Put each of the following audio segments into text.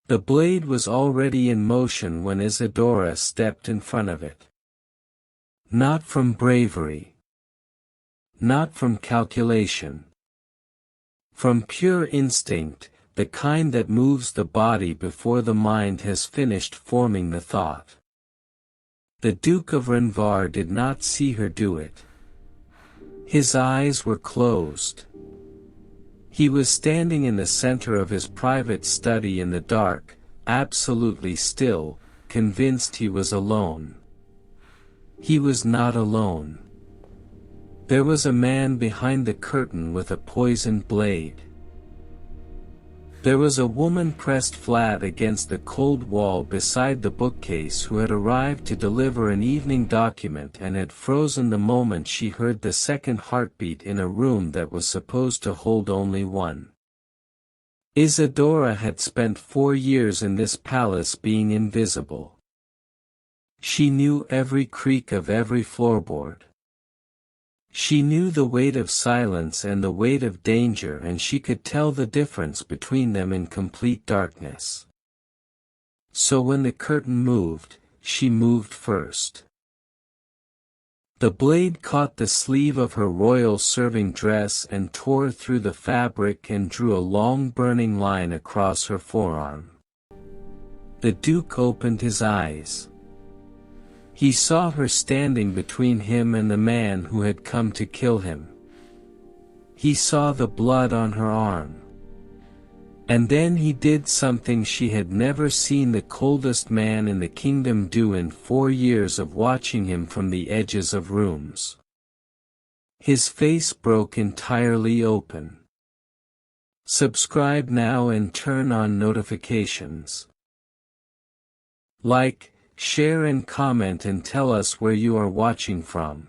The blade was already in motion when Isadora stepped in front of it. Not from bravery. Not from calculation. From pure instinct, the kind that moves the body before the mind has finished forming the thought. The Duke of Renvar did not see her do it. His eyes were closed. He was standing in the center of his private study in the dark, absolutely still, convinced he was alone. He was not alone. There was a man behind the curtain with a poisoned blade. There was a woman pressed flat against the cold wall beside the bookcase who had arrived to deliver an evening document and had frozen the moment she heard the second heartbeat in a room that was supposed to hold only one. Isadora had spent 4 years in this palace being invisible. She knew every creak of every floorboard. She knew the weight of silence and the weight of danger, and she could tell the difference between them in complete darkness. So when the curtain moved, she moved first. The blade caught the sleeve of her royal serving dress and tore through the fabric and drew a long burning line across her forearm. The Duke opened his eyes. He saw her standing between him and the man who had come to kill him. He saw the blood on her arm. And then he did something she had never seen the coldest man in the kingdom do in 4 years of watching him from the edges of rooms. His face broke entirely open. Subscribe now and turn on notifications. Like, share and comment and tell us where you are watching from.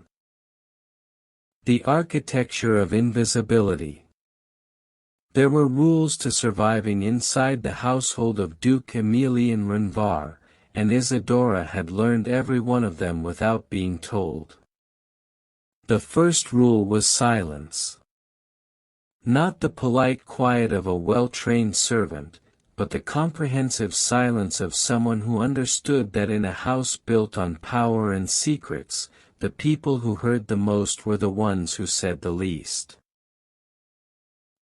The architecture of invisibility. There were rules to surviving inside the household of Duke Emilian Renvar, and Isadora had learned every one of them without being told. The first rule was silence. Not the polite quiet of a well-trained servant, but the comprehensive silence of someone who understood that in a house built on power and secrets, the people who heard the most were the ones who said the least.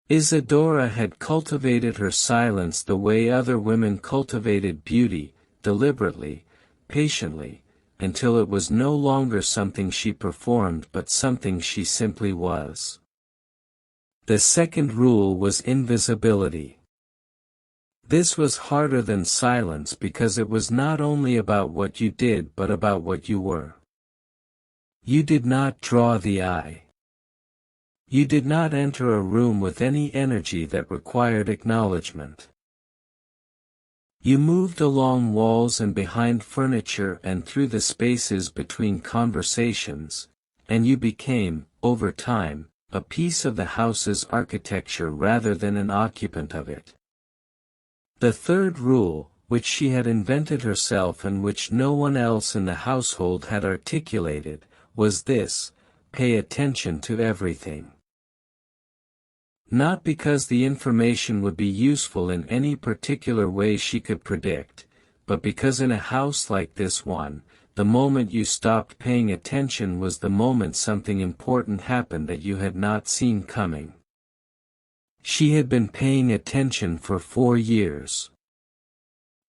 Isadora had cultivated her silence the way other women cultivated beauty, deliberately, patiently, until it was no longer something she performed but something she simply was. The second rule was invisibility. This was harder than silence because it was not only about what you did but about what you were. You did not draw the eye. You did not enter a room with any energy that required acknowledgement. You moved along walls and behind furniture and through the spaces between conversations, and you became, over time, a piece of the house's architecture rather than an occupant of it. The third rule, which she had invented herself and which no one else in the household had articulated, was this: pay attention to everything. Not because the information would be useful in any particular way she could predict, but because in a house like this one, the moment you stopped paying attention was the moment something important happened that you had not seen coming. She had been paying attention for 4 years.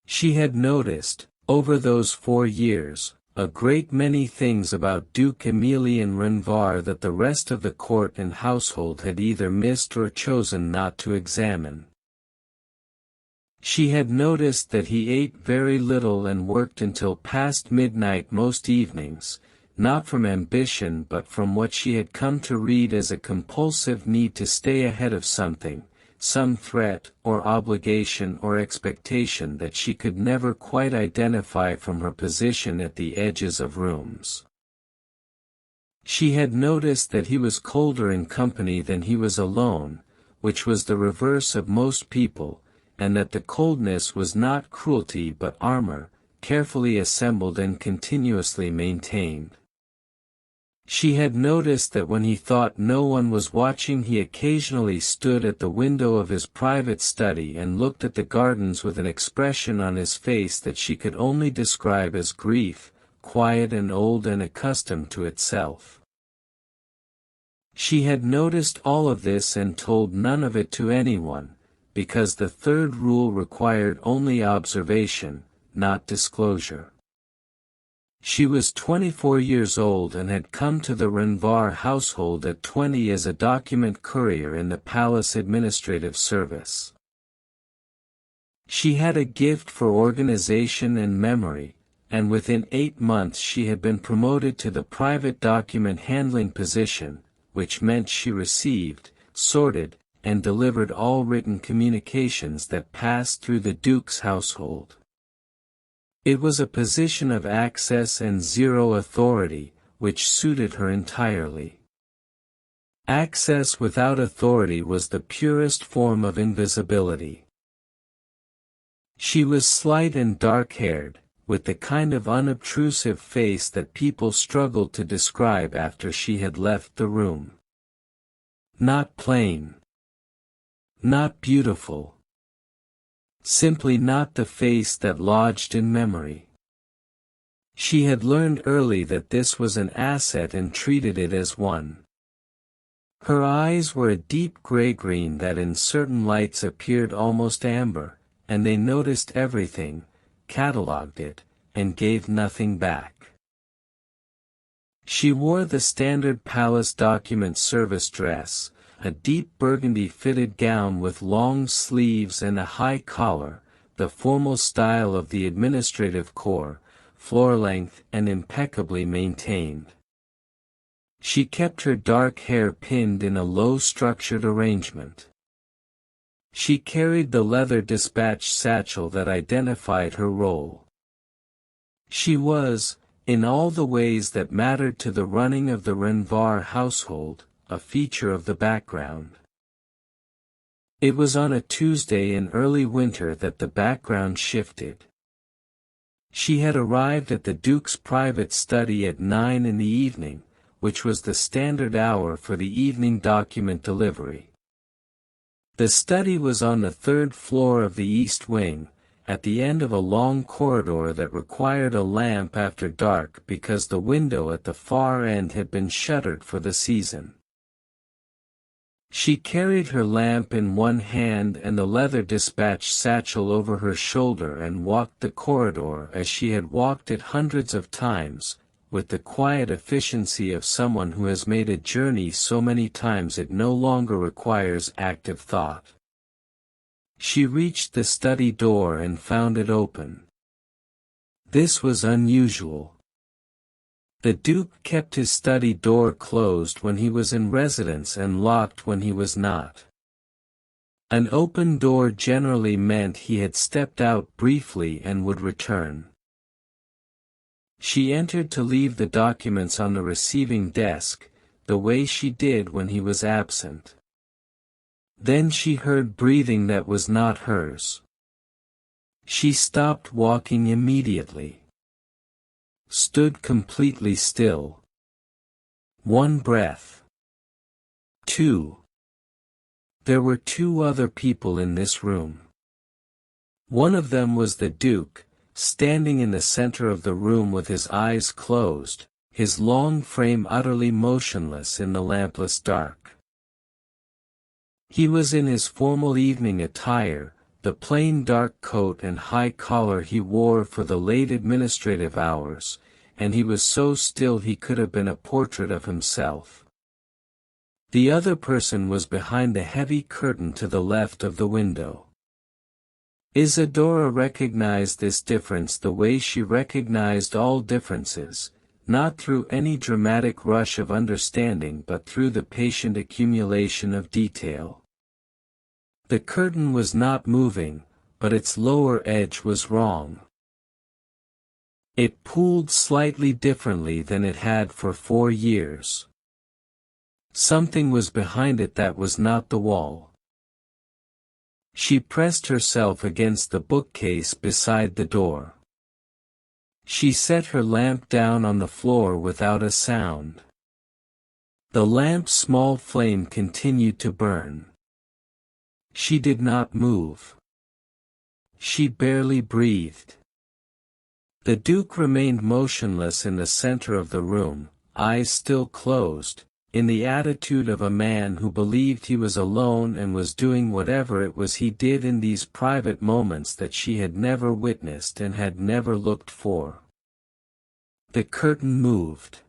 She had noticed, over those 4 years, a great many things about Duke Emilian Renvar that the rest of the court and household had either missed or chosen not to examine. She had noticed that he ate very little and worked until past midnight most evenings, not from ambition but from what she had come to read as a compulsive need to stay ahead of something, some threat or obligation or expectation that she could never quite identify from her position at the edges of rooms. She had noticed that he was colder in company than he was alone, which was the reverse of most people, and that the coldness was not cruelty but armor, carefully assembled and continuously maintained. She had noticed that when he thought no one was watching, he occasionally stood at the window of his private study and looked at the gardens with an expression on his face that she could only describe as grief, quiet and old and accustomed to itself. She had noticed all of this and told none of it to anyone, because the third rule required only observation, not disclosure. She was 24 years old and had come to the Renvar household at 20 as a document courier in the palace administrative service. She had a gift for organization and memory, and within 8 months she had been promoted to the private document handling position, which meant she received, sorted, and delivered all written communications that passed through the Duke's household. It was a position of access and zero authority, which suited her entirely. Access without authority was the purest form of invisibility. She was slight and dark-haired, with the kind of unobtrusive face that people struggled to describe after she had left the room. Not plain. Not beautiful. Simply not the face that lodged in memory. She had learned early that this was an asset and treated it as one. Her eyes were a deep gray-green that in certain lights appeared almost amber, and they noticed everything, catalogued it, and gave nothing back. She wore the standard palace document service dress, a deep burgundy-fitted gown with long sleeves and a high collar, the formal style of the administrative corps, floor-length and impeccably maintained. She kept her dark hair pinned in a low-structured arrangement. She carried the leather dispatch satchel that identified her role. She was, in all the ways that mattered to the running of the Renvar household, a feature of the background. It was on a Tuesday in early winter that the background shifted. She had arrived at the Duke's private study at 9 in the evening, which was the standard hour for the evening document delivery. The study was on the 3rd floor of the east wing, at the end of a long corridor that required a lamp after dark because the window at the far end had been shuttered for the season. She carried her lamp in one hand and the leather dispatch satchel over her shoulder and walked the corridor as she had walked it hundreds of times, with the quiet efficiency of someone who has made a journey so many times it no longer requires active thought. She reached the study door and found it open. This was unusual. The Duke kept his study door closed when he was in residence and locked when he was not. An open door generally meant he had stepped out briefly and would return. She entered to leave the documents on the receiving desk, the way she did when he was absent. Then she heard breathing that was not hers. She stopped walking immediately. Stood completely still. 1 breath. 2. There were 2 other people in this room. One of them was the Duke, standing in the center of the room with his eyes closed, his long frame utterly motionless in the lampless dark. He was in his formal evening attire, the plain dark coat and high collar he wore for the late administrative hours, and he was so still he could have been a portrait of himself. The other person was behind the heavy curtain to the left of the window. Isadora recognized this difference the way she recognized all differences, not through any dramatic rush of understanding but through the patient accumulation of detail. The curtain was not moving, but its lower edge was wrong. It pulled slightly differently than it had for 4 years. Something was behind it that was not the wall. She pressed herself against the bookcase beside the door. She set her lamp down on the floor without a sound. The lamp's small flame continued to burn. She did not move. She barely breathed. The Duke remained motionless in the center of the room, eyes still closed, in the attitude of a man who believed he was alone and was doing whatever it was he did in these private moments that she had never witnessed and had never looked for. The curtain moved.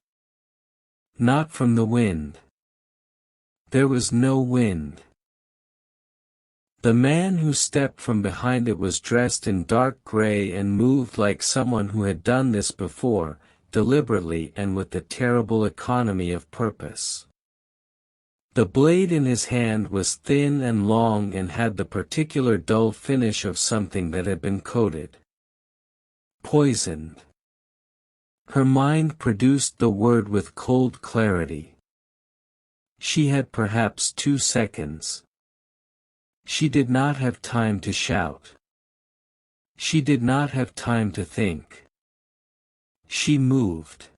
Not from the wind. There was no wind. The man who stepped from behind it was dressed in dark gray and moved like someone who had done this before, deliberately and with the terrible economy of purpose. The blade in his hand was thin and long and had the particular dull finish of something that had been coated. Poisoned. Her mind produced the word with cold clarity. She had perhaps 2 seconds. She did not have time to shout. She did not have time to think. She moved.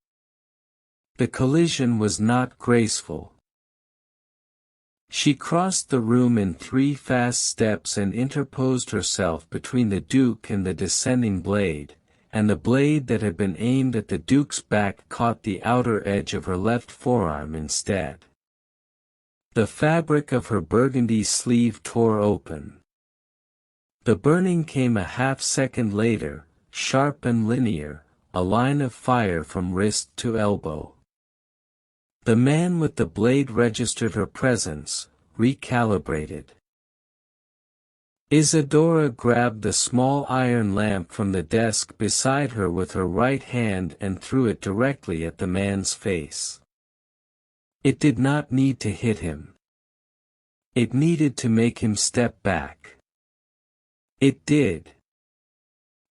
The collision was not graceful. She crossed the room in 3 fast steps and interposed herself between the Duke and the descending blade, and the blade that had been aimed at the Duke's back caught the outer edge of her left forearm instead. The fabric of her burgundy sleeve tore open. The burning came a half-second later, sharp and linear, a line of fire from wrist to elbow. The man with the blade registered her presence, recalibrated. Isadora grabbed the small iron lamp from the desk beside her with her right hand and threw it directly at the man's face. It did not need to hit him. It needed to make him step back. It did.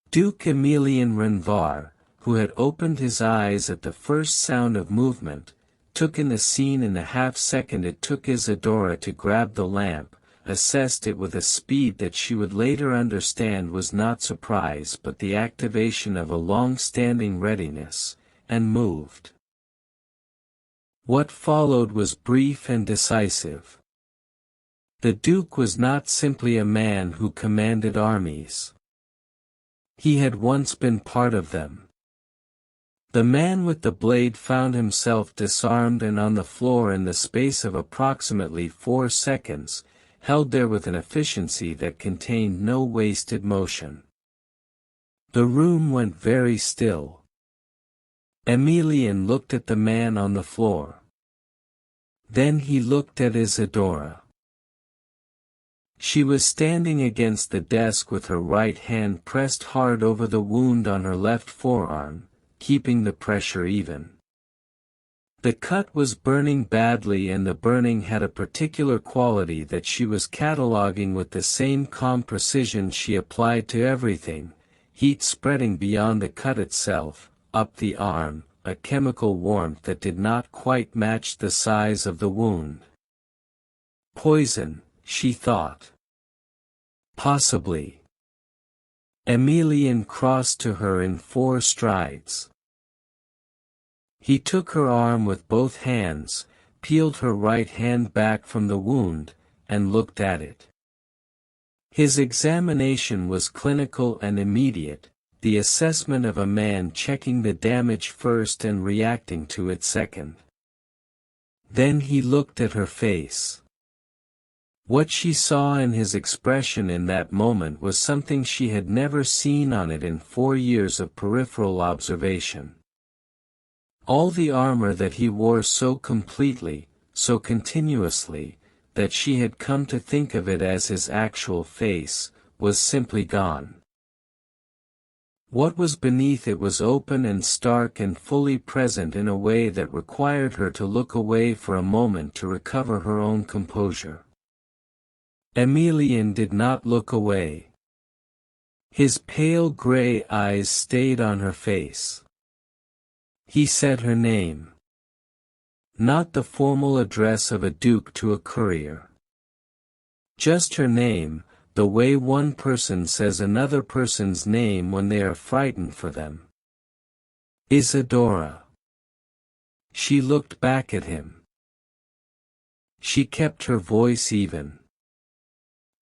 Duke Emilien Renvar, who had opened his eyes at the first sound of movement, took in the scene in the half-second it took Isadora to grab the lamp, assessed it with a speed that she would later understand was not surprise but the activation of a long-standing readiness, and moved. What followed was brief and decisive. The Duke was not simply a man who commanded armies. He had once been part of them. The man with the blade found himself disarmed and on the floor in the space of approximately 4 seconds, held there with an efficiency that contained no wasted motion. The room went very still. Emilien looked at the man on the floor. Then he looked at Isadora. She was standing against the desk with her right hand pressed hard over the wound on her left forearm, keeping the pressure even. The cut was burning badly and the burning had a particular quality that she was cataloging with the same calm precision she applied to everything, heat spreading beyond the cut itself, up the arm, a chemical warmth that did not quite match the size of the wound. Poison, she thought. Possibly. Emilien crossed to her in 4 strides. He took her arm with both hands, peeled her right hand back from the wound, and looked at it. His examination was clinical and immediate, the assessment of a man checking the damage first and reacting to it second. Then he looked at her face. What she saw in his expression in that moment was something she had never seen on it in 4 years of peripheral observation. All the armor that he wore so completely, so continuously, that she had come to think of it as his actual face, was simply gone. What was beneath it was open and stark and fully present in a way that required her to look away for a moment to recover her own composure. Emilien did not look away. His pale gray eyes stayed on her face. He said her name. Not the formal address of a duke to a courier. Just her name, the way one person says another person's name when they are frightened for them. Isadora. She looked back at him. She kept her voice even.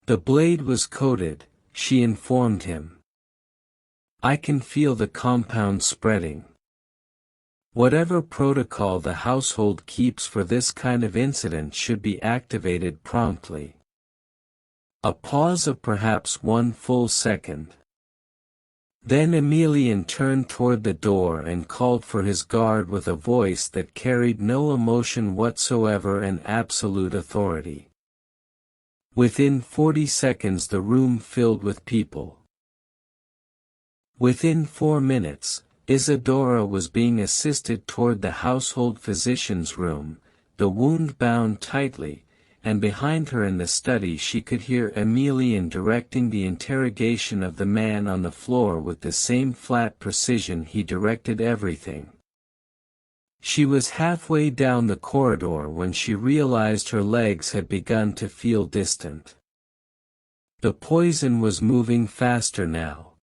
"The blade was coated," she informed him. "I can feel the compound spreading. Whatever protocol the household keeps for this kind of incident should be activated promptly." A pause of perhaps 1 full second. Then Emelian turned toward the door and called for his guard with a voice that carried no emotion whatsoever and absolute authority. Within 40 seconds the room filled with people. Within 4 minutes, Isadora was being assisted toward the household physician's room, the wound bound tightly, and behind her in the study she could hear Emelian directing the interrogation of the man on the floor with the same flat precision he directed everything. She was halfway down the corridor when she realized her legs had begun to feel distant. The poison was moving faster now.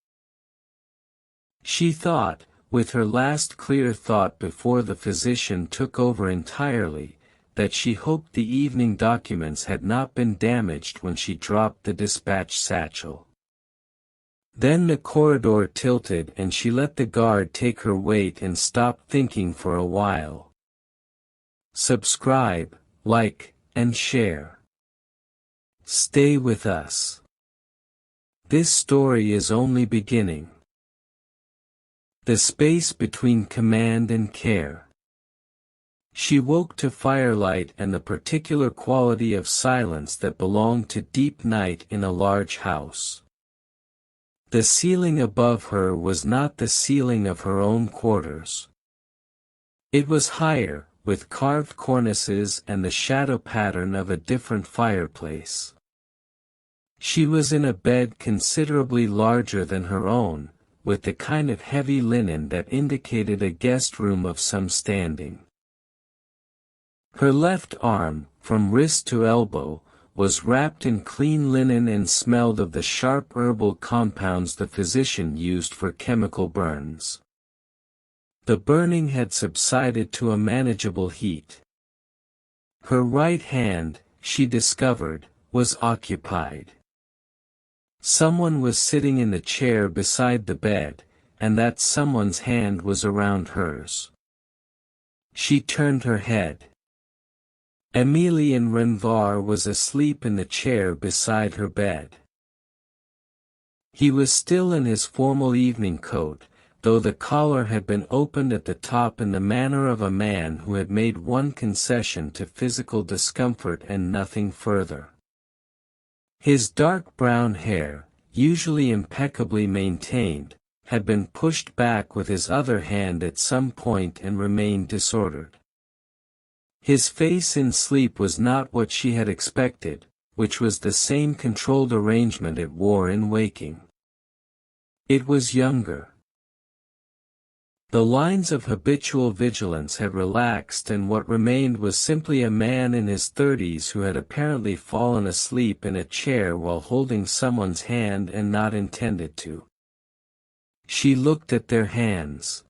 She thought, with her last clear thought before the physician took over entirely, that she hoped the evening documents had not been damaged when she dropped the dispatch satchel. Then the corridor tilted and she let the guard take her weight and stopped thinking for a while. Subscribe, like, and share. Stay with us. This story is only beginning. The space between command and care. She woke to firelight and the particular quality of silence that belonged to deep night in a large house. The ceiling above her was not the ceiling of her own quarters. It was higher, with carved cornices and the shadow pattern of a different fireplace. She was in a bed considerably larger than her own, with the kind of heavy linen that indicated a guest room of some standing. Her left arm, from wrist to elbow, was wrapped in clean linen and smelled of the sharp herbal compounds the physician used for chemical burns. The burning had subsided to a manageable heat. Her right hand, she discovered, was occupied. Someone was sitting in the chair beside the bed, and that someone's hand was around hers. She turned her head. Emelian Renvar was asleep in the chair beside her bed. He was still in his formal evening coat, though the collar had been opened at the top in the manner of a man who had made one concession to physical discomfort and nothing further. His dark brown hair, usually impeccably maintained, had been pushed back with his other hand at some point and remained disordered. His face in sleep was not what she had expected, which was the same controlled arrangement it wore in waking. It was younger. The lines of habitual vigilance had relaxed and what remained was simply a man in his 30s who had apparently fallen asleep in a chair while holding someone's hand and not intended to. She looked at their hands.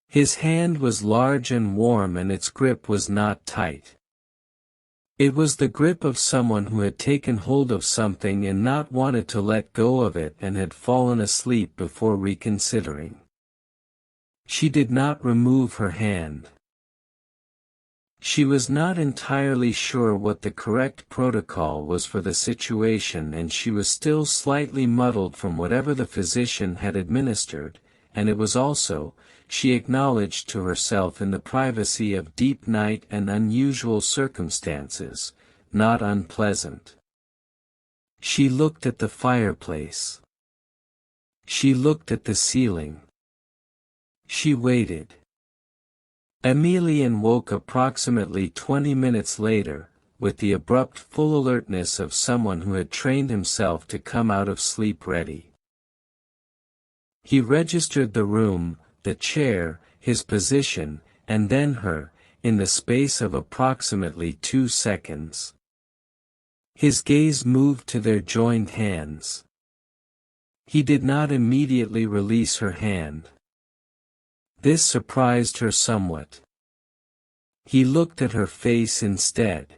His hand was large and warm and its grip was not tight. It was the grip of someone who had taken hold of something and not wanted to let go of it and had fallen asleep before reconsidering. She did not remove her hand. She was not entirely sure what the correct protocol was for the situation and she was still slightly muddled from whatever the physician had administered, and it was also, she acknowledged to herself in the privacy of deep night and unusual circumstances, not unpleasant. She looked at the fireplace. She looked at the ceiling. She waited. Emelian woke approximately 20 minutes later, with the abrupt full alertness of someone who had trained himself to come out of sleep ready. He registered the room, the chair, his position, and then her, in the space of approximately 2 seconds. His gaze moved to their joined hands. He did not immediately release her hand. This surprised her somewhat. He looked at her face instead.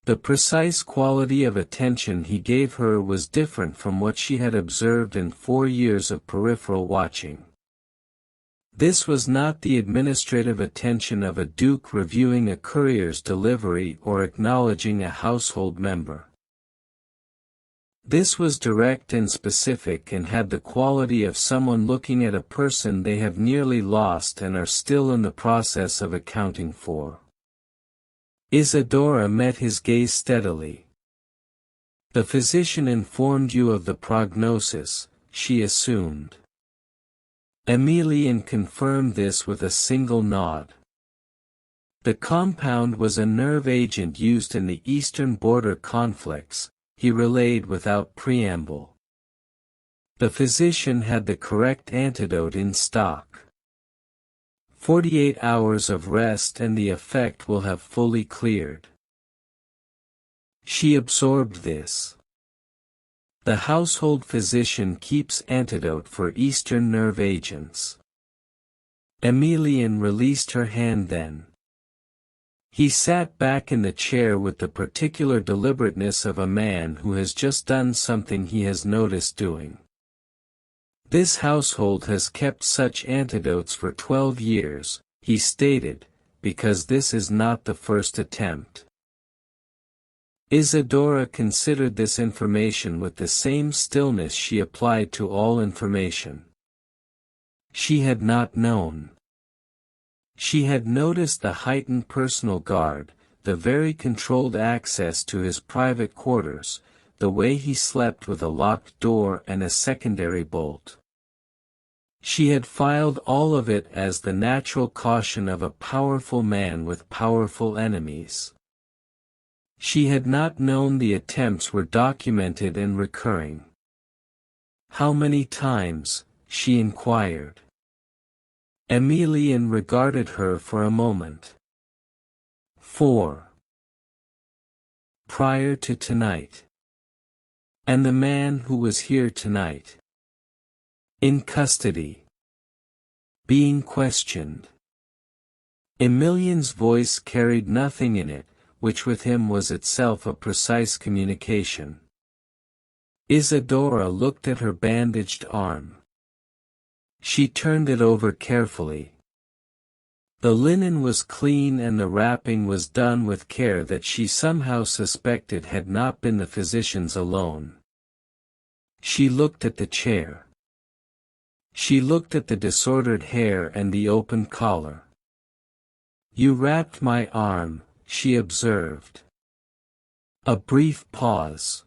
The precise quality of attention he gave her was different from what she had observed in 4 years of peripheral watching. This was not the administrative attention of a duke reviewing a courier's delivery or acknowledging a household member. This was direct and specific and had the quality of someone looking at a person they have nearly lost and are still in the process of accounting for. Isadora met his gaze steadily. "The physician informed you of the prognosis," she assumed. Emelian confirmed this with a single nod. "The compound was a nerve agent used in the eastern border conflicts," he relayed without preamble. "The physician had the correct antidote in stock. 48 hours of rest and the effect will have fully cleared." She absorbed this. The household physician keeps antidote for Eastern nerve agents. Emelian released her hand then. He sat back in the chair with the particular deliberateness of a man who has just done something he has noticed doing. "This household has kept such antidotes for 12 years, he stated, "because this is not the first attempt." Isadora considered this information with the same stillness she applied to all information. She had not known. She had noticed the heightened personal guard, the very controlled access to his private quarters, the way he slept with a locked door and a secondary bolt. She had filed all of it as the natural caution of a powerful man with powerful enemies. She had not known the attempts were documented and recurring. "How many times?" she inquired. Emelian regarded her for a moment. 4. Prior to tonight. "And the man who was here tonight?" "In custody. Being questioned." Emelian's voice carried nothing in it, which with him was itself a precise communication. Isadora looked at her bandaged arm. She turned it over carefully. The linen was clean and the wrapping was done with care that she somehow suspected had not been the physician's alone. She looked at the chair. She looked at the disordered hair and the open collar. "You wrapped my arm," she observed. A brief pause.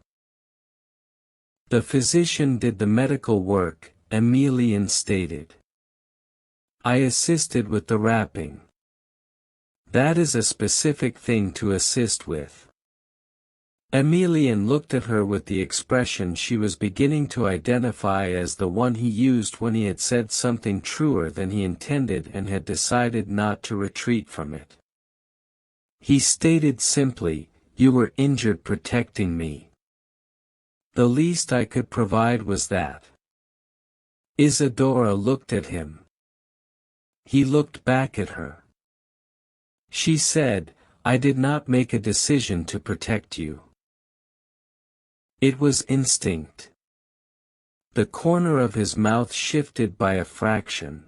"The physician did the medical work," Emelian stated. "I assisted with the wrapping." "That is a specific thing to assist with." Emelian looked at her with the expression she was beginning to identify as the one he used when he had said something truer than he intended and had decided not to retreat from it. He stated simply, "You were injured protecting me. The least I could provide was that." Isadora looked at him. He looked back at her. She said, "I did not make a decision to protect you. It was instinct." The corner of his mouth shifted by a fraction.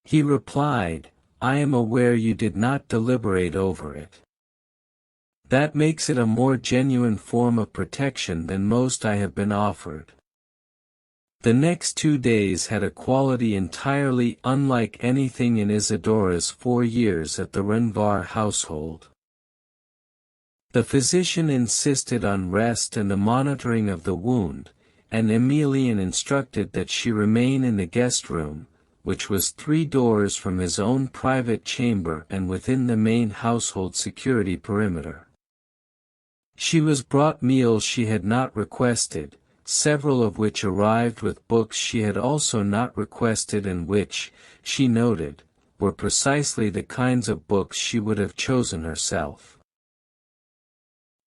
He replied, "I am aware you did not deliberate over it. That makes it a more genuine form of protection than most I have been offered." The next 2 days had a quality entirely unlike anything in Isadora's 4 years at the Renvar household. The physician insisted on rest and the monitoring of the wound, and Emelian instructed that she remain in the guest room, which was 3 doors from his own private chamber and within the main household security perimeter. She was brought meals she had not requested, several of which arrived with books she had also not requested and which, she noted, were precisely the kinds of books she would have chosen herself.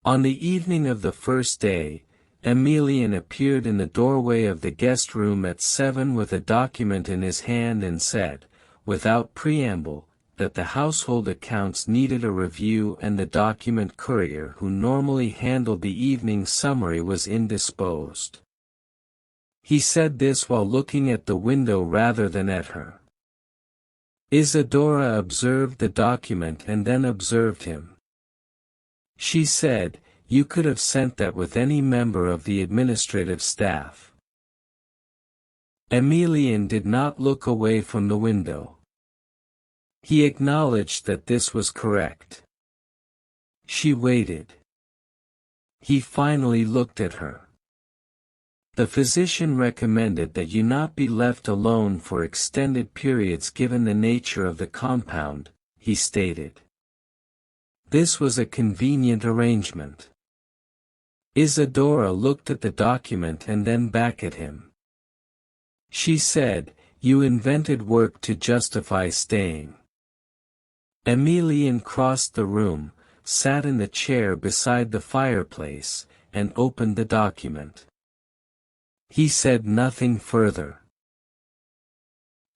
On the evening of the first day, Emelian appeared in the doorway of the guest room at 7 with a document in his hand and said, without preamble, that the household accounts needed a review and the document courier who normally handled the evening summary was indisposed. He said this while looking at the window rather than at her. Isadora observed the document and then observed him. She said, "You could have sent that with any member of the administrative staff." Emelian did not look away from the window. He acknowledged that this was correct. She waited. He finally looked at her. "The physician recommended that you not be left alone for extended periods given the nature of the compound," he stated. This was a convenient arrangement. Isadora looked at the document and then back at him. She said, "You invented work to justify staying." Emelian crossed the room, sat in the chair beside the fireplace, and opened the document. He said nothing further.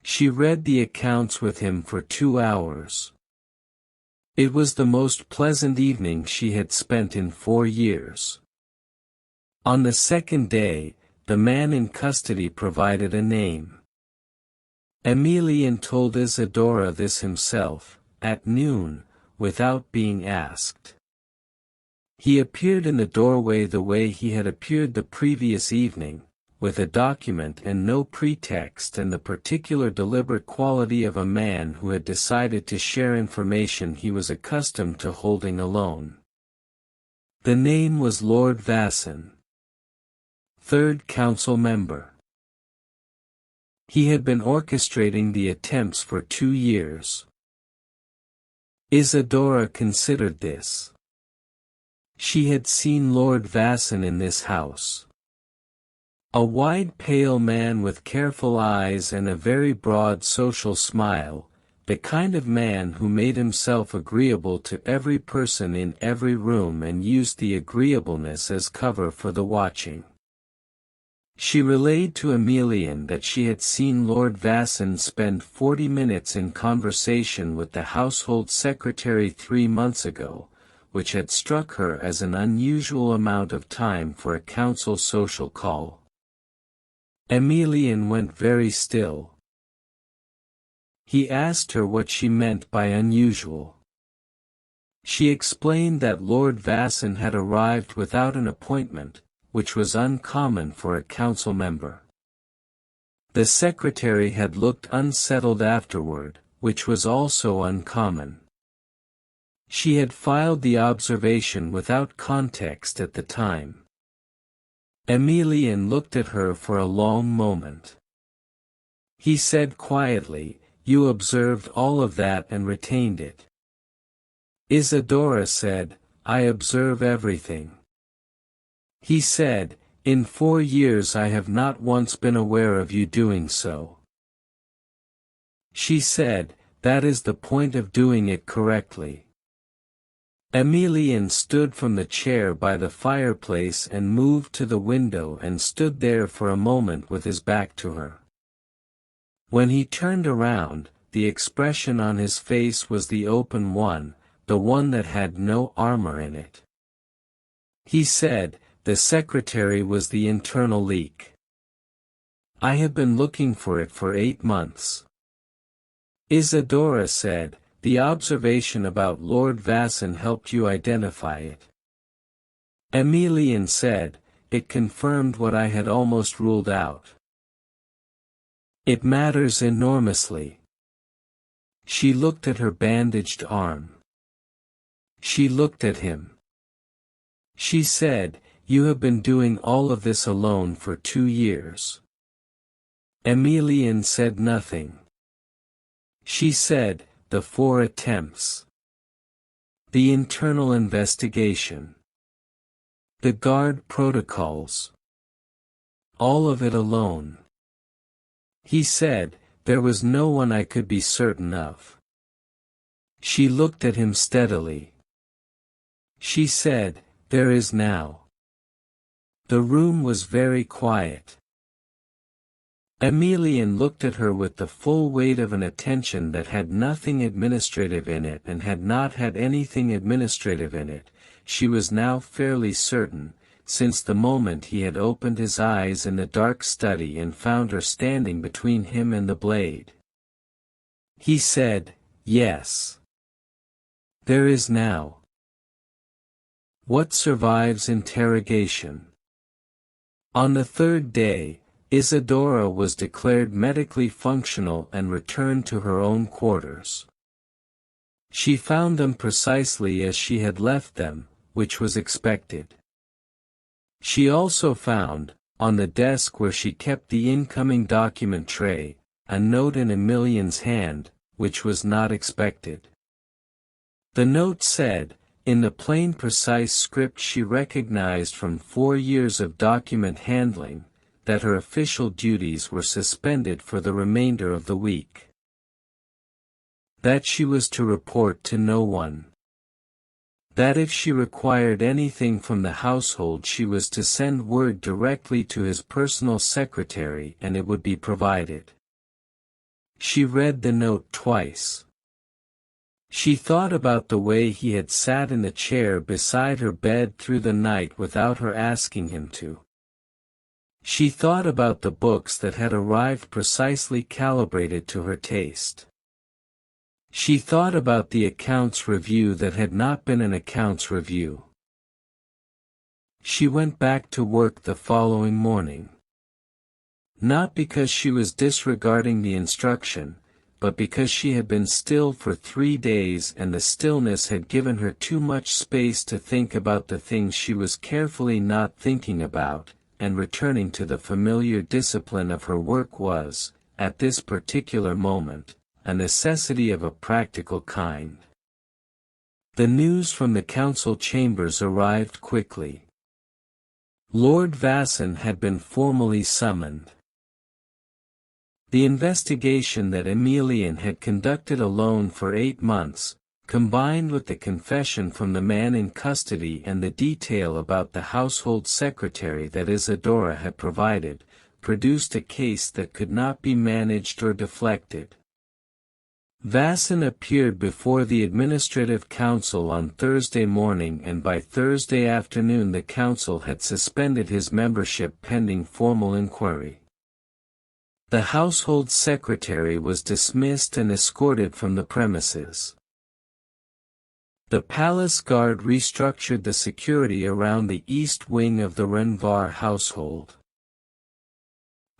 She read the accounts with him for 2 hours. It was the most pleasant evening she had spent in 4 years. On the second day, the man in custody provided a name. Emelian told Isadora this himself, at noon, without being asked. He appeared in the doorway the way he had appeared the previous evening, with a document and no pretext and the particular deliberate quality of a man who had decided to share information he was accustomed to holding alone. The name was Lord Vasson, 3rd Council member. He had been orchestrating the attempts for 2 years. Isadora considered this. She had seen Lord Vasson in this house. A wide pale man with careful eyes and a very broad social smile, the kind of man who made himself agreeable to every person in every room and used the agreeableness as cover for the watching. She relayed to Emelian that she had seen Lord Vasson spend 40 minutes in conversation with the household secretary 3 months ago, which had struck her as an unusual amount of time for a council social call. Emelian went very still. He asked her what she meant by unusual. She explained that Lord Vasson had arrived without an appointment, which was uncommon for a council member. The secretary had looked unsettled afterward, which was also uncommon. She had filed the observation without context at the time. Emelian looked at her for a long moment. He said quietly, "You observed all of that and retained it." Isadora said, "I observe everything." He said, "In 4 years I have not once been aware of you doing so." She said, "That is the point of doing it correctly." Emelian stood from the chair by the fireplace and moved to the window and stood there for a moment with his back to her. When he turned around, the expression on his face was the open one, the one that had no armor in it. He said, "The secretary was the internal leak. I have been looking for it for 8 months." Isadora said, "The observation about Lord Vasson helped you identify it." Emelian said, "It confirmed what I had almost ruled out." "It matters enormously." She looked at her bandaged arm. She looked at him. She said, "You have been doing all of this alone for 2 years." Emelian said nothing. She said, "The 4 attempts. The internal investigation. The guard protocols. All of it alone." He said, "There was no one I could be certain of." She looked at him steadily. She said, "There is now." The room was very quiet. Emelian looked at her with the full weight of an attention that had nothing administrative in it and had not had anything administrative in it. She was now fairly certain, since the moment he had opened his eyes in the dark study and found her standing between him and the blade. He said, "Yes. There is now." What survives interrogation? On the third day, Isadora was declared medically functional and returned to her own quarters. She found them precisely as she had left them, which was expected. She also found, on the desk where she kept the incoming document tray, a note in Emelian's hand, which was not expected. The note said, in the plain precise script she recognized from 4 years of document handling, that her official duties were suspended for the remainder of the week. That she was to report to no one. That if she required anything from the household she was to send word directly to his personal secretary and it would be provided. She read the note twice. She thought about the way he had sat in the chair beside her bed through the night without her asking him to. She thought about the books that had arrived precisely calibrated to her taste. She thought about the accounts review that had not been an accounts review. She went back to work the following morning. Not because she was disregarding the instruction, but because she had been still for 3 days and the stillness had given her too much space to think about the things she was carefully not thinking about, and returning to the familiar discipline of her work was, at this particular moment, a necessity of a practical kind. The news from the council chambers arrived quickly. Lord Vasson had been formally summoned. The investigation that Emelian had conducted alone for 8 months, combined with the confession from the man in custody and the detail about the household secretary that Isadora had provided, produced a case that could not be managed or deflected. Vasson appeared before the Administrative Council on Thursday morning and by Thursday afternoon the council had suspended his membership pending formal inquiry. The household secretary was dismissed and escorted from the premises. The palace guard restructured the security around the east wing of the Renvar household.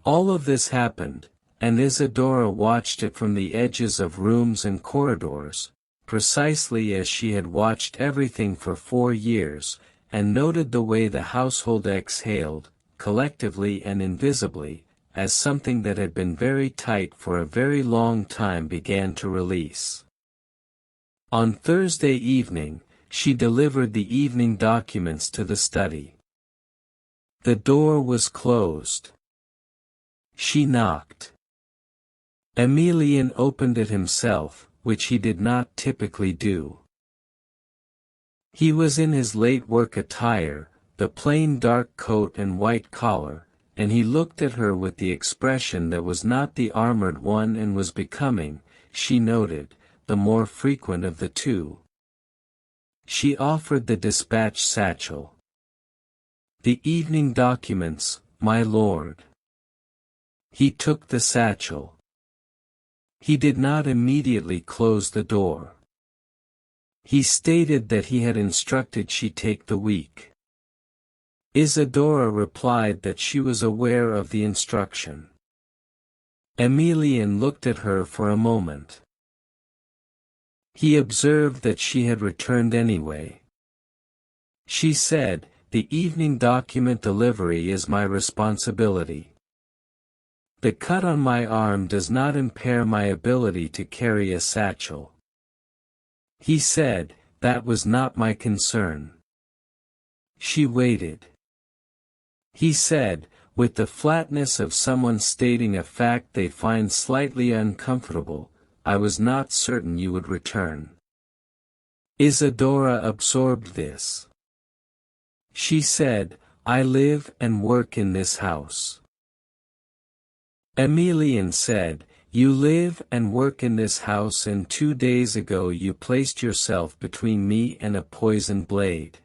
All of this happened, and Isadora watched it from the edges of rooms and corridors, precisely as she had watched everything for 4 years, and noted the way the household exhaled, collectively and invisibly, as something that had been very tight for a very long time began to release. On Thursday evening, she delivered the evening documents to the study. The door was closed. She knocked. Emelian opened it himself, which he did not typically do. He was in his late work attire, the plain dark coat and white collar, and he looked at her with the expression that was not the armored one and was becoming, she noted, the more frequent of the two. She offered the dispatch satchel. "The evening documents, my lord." He took the satchel. He did not immediately close the door. He stated that he had instructed she take the week. Isadora replied that she was aware of the instruction. Emelian looked at her for a moment. He observed that she had returned anyway. She said, "The evening document delivery is my responsibility. The cut on my arm does not impair my ability to carry a satchel." He said, "That was not my concern." She waited. He said, with the flatness of someone stating a fact they find slightly uncomfortable, "I was not certain you would return." Isadora absorbed this. She said, "I live and work in this house. Emelian said, "You live and work in this house, and 2 days ago you placed yourself between me and a poisoned blade.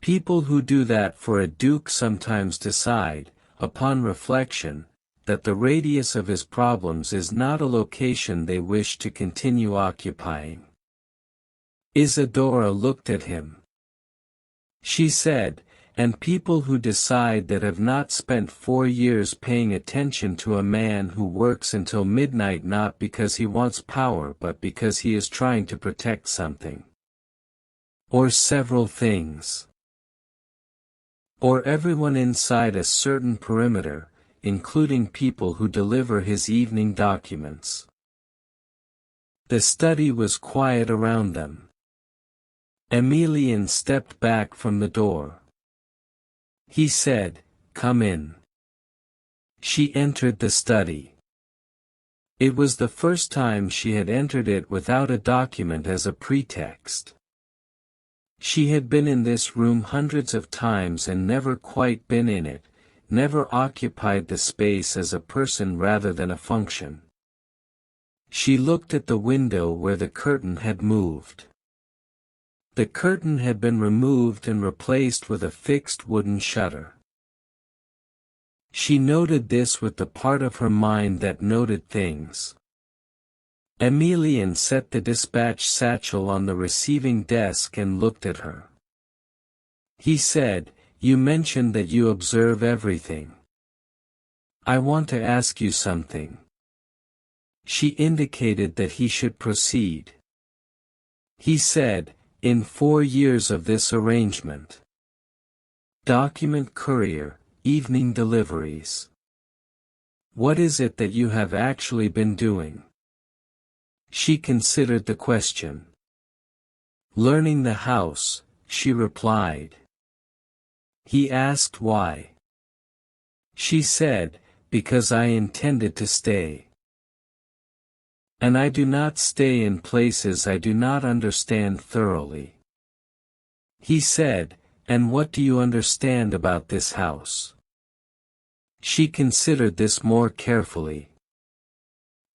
People who do that for a duke sometimes decide, upon reflection, that the radius of his problems is not a location they wish to continue occupying." Isadora looked at him. She said, "And people who decide that have not spent 4 years paying attention to a man who works until midnight not because he wants power but because he is trying to protect something. Or several things. Or everyone inside a certain perimeter, including people who deliver his evening documents." The study was quiet around them. Emelian stepped back from the door. He said, "Come in." She entered the study. It was the first time she had entered it without a document as a pretext. She had been in this room hundreds of times and never quite been in it, never occupied the space as a person rather than a function. She looked at the window where the curtain had moved. The curtain had been removed and replaced with a fixed wooden shutter. She noted this with the part of her mind that noted things. Emelian set the dispatch satchel on the receiving desk and looked at her. He said, "You mentioned that you observe everything. I want to ask you something." She indicated that he should proceed. He said, "In 4 years of this arrangement. Document courier, evening deliveries. What is it that you have actually been doing?" She considered the question. "Learning the house," she replied. He asked why. She said, "Because I intended to stay. And I do not stay in places I do not understand thoroughly." He said, "And what do you understand about this house?" She considered this more carefully.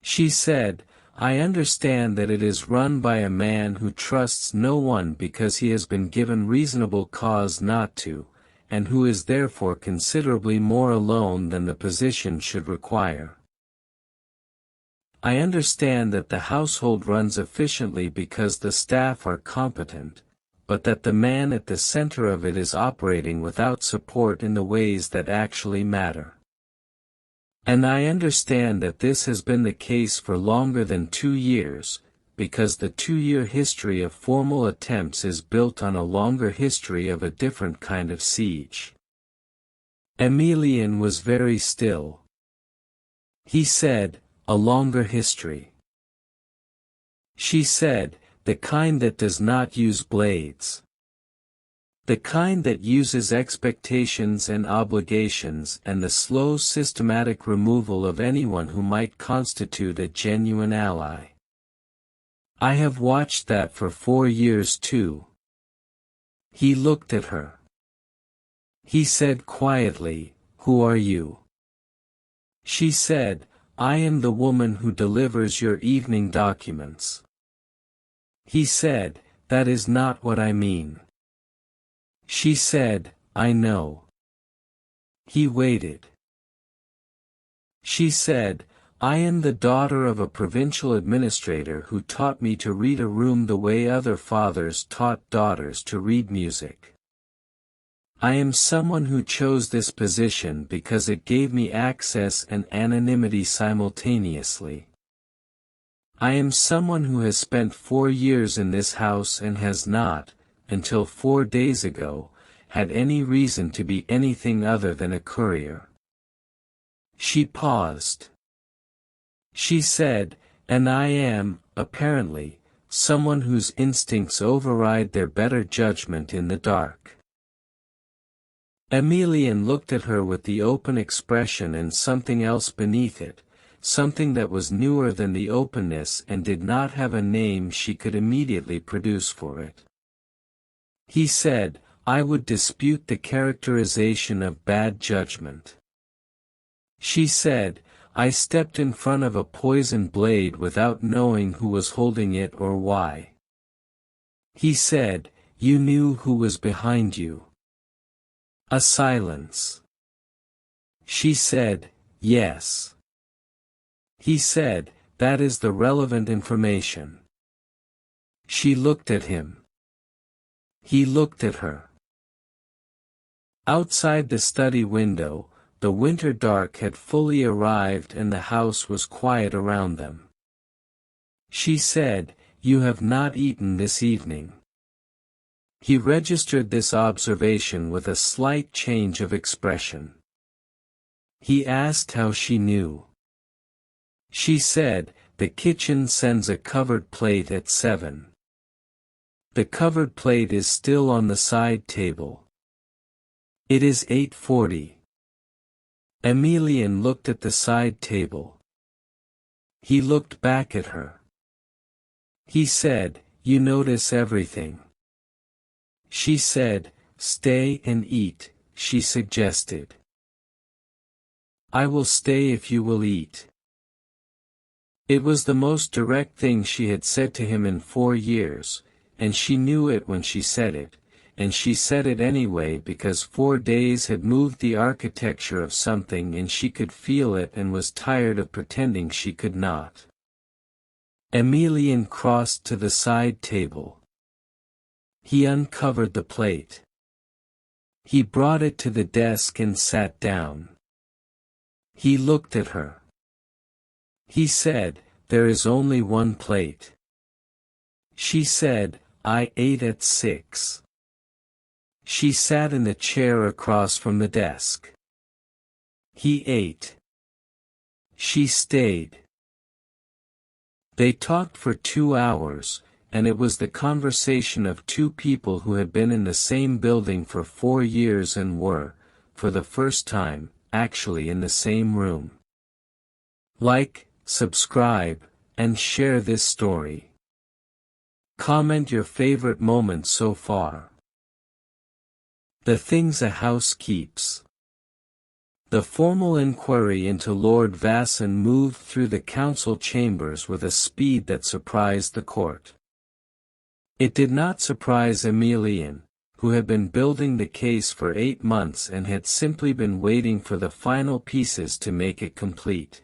She said, "I understand that it is run by a man who trusts no one because he has been given reasonable cause not to, and who is therefore considerably more alone than the position should require. I understand that the household runs efficiently because the staff are competent, but that the man at the center of it is operating without support in the ways that actually matter. And I understand that this has been the case for longer than 2 years, because the 2-year history of formal attempts is built on a longer history of a different kind of siege." Emelian was very still. He said, "A longer history." She said, "The kind that does not use blades. The kind that uses expectations and obligations and the slow systematic removal of anyone who might constitute a genuine ally. I have watched that for 4 years too." He looked at her. He said quietly, "Who are you?" She said, "I am the woman who delivers your evening documents." He said, "That is not what I mean." She said, "I know." He waited. She said, "I am the daughter of a provincial administrator who taught me to read a room the way other fathers taught daughters to read music. I am someone who chose this position because it gave me access and anonymity simultaneously. I am someone who has spent 4 years in this house and has not, until 4 days ago, had any reason to be anything other than a courier." She paused. She said, "And I am, apparently, someone whose instincts override their better judgment in the dark." Emelian looked at her with the open expression and something else beneath it, something that was newer than the openness and did not have a name she could immediately produce for it. He said, "I would dispute the characterization of bad judgment." She said, I stepped in front of a poisoned blade without knowing who was holding it or why. He said, "You knew who was behind you." A silence. She said, "Yes." He said, "That is the relevant information." She looked at him. He looked at her. Outside the study window, the winter dark had fully arrived and the house was quiet around them. She said, "You have not eaten this evening." He registered this observation with a slight change of expression. He asked how she knew. She said, "The kitchen sends a covered plate at 7. The covered plate is still on the side table. It is 8:40. Emelian looked at the side table. He looked back at her. He said, "You notice everything." She said, "Stay and eat," she suggested. "I will stay if you will eat." It was the most direct thing she had said to him in 4 years, and she knew it when she said it, and she said it anyway because 4 days had moved the architecture of something and she could feel it and was tired of pretending she could not. Emelian crossed to the side table. He uncovered the plate. He brought it to the desk and sat down. He looked at her. He said, "There is only one plate." She said, "I ate at 6. She sat in the chair across from the desk. He ate. She stayed. They talked for 2 hours, and it was the conversation of two people who had been in the same building for 4 years and were, for the first time, actually in the same room. Like, subscribe, and share this story. Comment your favorite moments so far. The things a house keeps. The formal inquiry into Lord Vasan moved through the council chambers with a speed that surprised the court. It did not surprise Emelian, who had been building the case for 8 months and had simply been waiting for the final pieces to make it complete.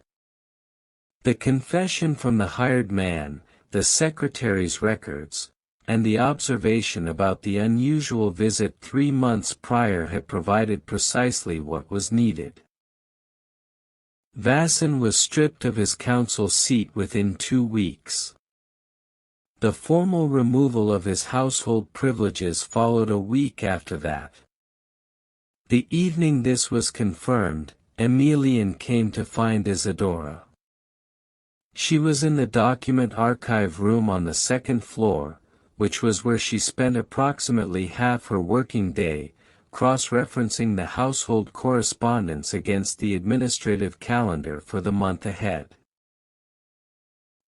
The confession from the hired man, the secretary's records, and the observation about the unusual visit 3 months prior had provided precisely what was needed. Vasan was stripped of his council seat within 2 weeks. The formal removal of his household privileges followed a week after that. The evening this was confirmed, Emelian came to find Isadora. She was in the document archive room on the 2nd floor, which was where she spent approximately half her working day, cross-referencing the household correspondence against the administrative calendar for the month ahead.